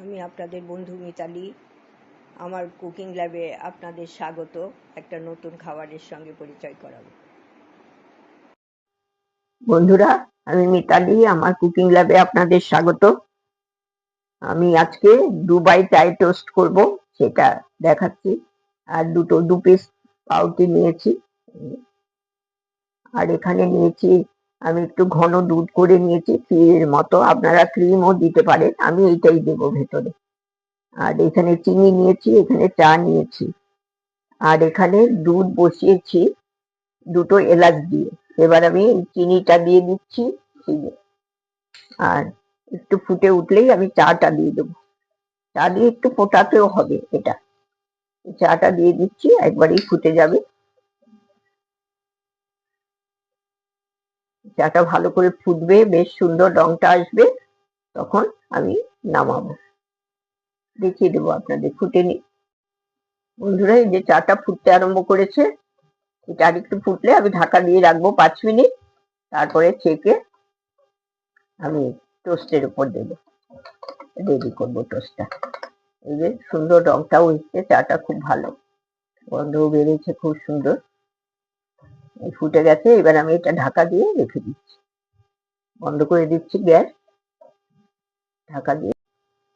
আমি আপনাদের বন্ধু মিতালি। আমার কুকিং ল্যাবে আপনাদের স্বাগত। একটা নতুন খাবারের সঙ্গে পরিচয় করাবো। বন্ধুরা, আমি মিতালি, আমার কুকিং ল্যাবে আপনাদের স্বাগত। আমি আজকে দুবাই টাই টোস্ট করব, সেটা দেখাচ্ছি। আর দু পিস পাউরুটি নিয়েছি। আর এখানে নিয়েছি আমি একটু ঘন দুধ করে নিয়েছি, ক্ষীরের মতো। আপনারা ক্রিমও দিতে পারেন, আমি এইটাই দেবো ভেতরে। আর এখানে চিনি নিয়েছি, এখানে চা নিয়েছি। আর এখানে দুধ বসিয়েছি দুটো এলাচ দিয়ে। এবার আমি চিনিটা দিয়ে দিচ্ছি। আর একটু ফুটে উঠলেই আমি চাটা দিয়ে দেবো। চা দিয়ে একটু ফোটাতেও হবে এটা। চাটা দিয়ে দিচ্ছি, একবারেই ফুটে যাবে। চাটা ভালো করে ফুটবে, বেশ সুন্দর রংটা আসবে, তখন আমি নামাবো। দেখিয়ে দেবো আপনাদের ফুটে নি। বন্ধুরা, এই যে চাটা ফুটতে আরম্ভ করেছে। এটা আর একটু ফুটলে আমি ঢাকা দিয়ে রাখবো 5 মিনিট। তারপরে ছেঁকে আমি টোস্টের উপর দেবো, রেডি করবো টোস্টটা। এই যে সুন্দর রংটাও এসছে, চাটা খুব ভালো, গন্ধও বেরিয়েছে খুব সুন্দর। ফুটে গেছে, এবার আমি এটা ঢাকা দিয়ে রেখে দিচ্ছি। বন্ধ করে দিচ্ছি গ্যাস, ঢাকা দিয়ে।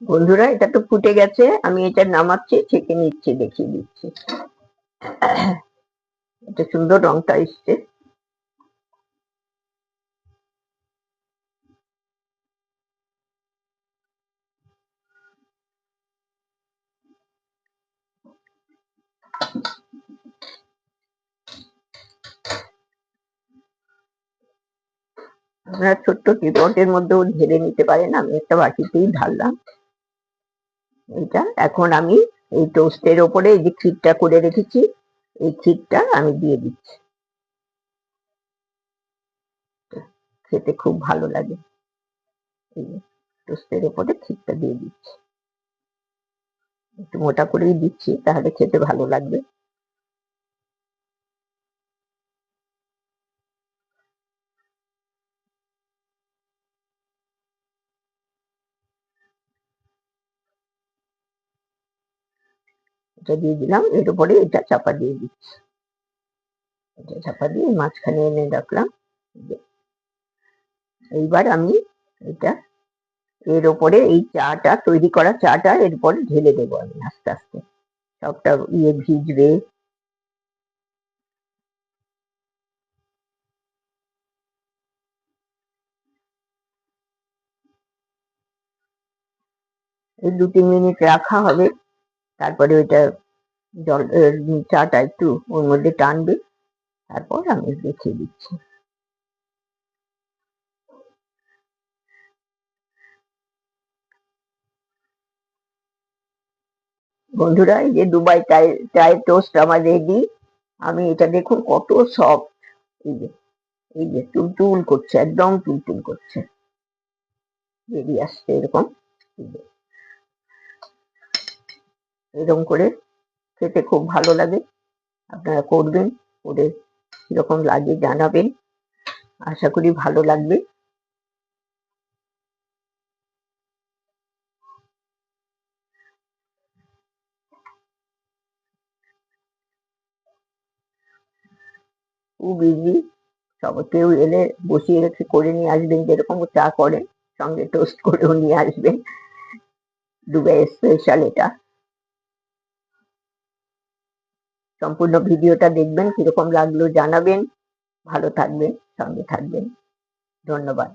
বন্ধুরা, এটা তো ফুটে গেছে, আমি এটা নামাচ্ছি, ছেঁকে নিচ্ছি, দেখিয়ে দিচ্ছি। এটা সুন্দর রংটা এসছে। আপনারা ছোট্ট টিপটের মধ্যেও ঢেলে নিতে পারেন, আমি একটা বাটিতেই ঢাললাম এটা। এখন আমি এই টোস্টের ওপরে এই যে ক্ষীরটা করে রেখেছি, এই ক্ষীরটা আমি দিয়ে দিচ্ছি। খেতে খুব ভালো লাগে। এই টোস্টের ওপরে ক্ষীরটা দিয়ে দিচ্ছি, একটু মোটা করেই দিচ্ছি, তাহলে খেতে ভালো লাগবে। এটা দিয়ে দিলাম, এর উপরে এটা চাপা দিয়ে দিচ্ছি। এটা চাপা দিয়ে মাঝখানে এনে রাখলাম। এইবার আমি এটা এর উপরে এই চাটা, তৈরি করা চাটা এর উপরে ঢেলে দেবো আমি আস্তে আস্তে। সবটা ভিজবে। এই 2-3 মিনিট রাখা হবে, তারপরে ওইটা জল চাটা একটু ওর মধ্যে টানবে, তারপর আমি দেখিয়ে দিচ্ছি। বন্ধুরা, এই যে দুবাই টাই টোস্ট আমার রেডি। আমি এটা দেখুন কত সফট। এই যে তুলতুল করছে, একদম তুলতুল করছে, বেরিয়ে আসছে এরকম। এরকম করে খেতে খুব ভালো লাগে। আপনারা করবেন, করে কিরকম লাগে জানাবেন। আশা করি ভালো লাগবে। খুব ইজি। কেউ এলে বসিয়ে রেখে করে নিয়ে আসবেন, যেরকম চা করেন, সঙ্গে টোস্ট করেও নিয়ে আসবেন। দুবাই স্পেশাল এটা। সম্পূর্ণ ভিডিওটা দেখবেন, কিরকম লাগলো জানাবেন। ভালো থাকবেন, সঙ্গে থাকবেন। ধন্যবাদ।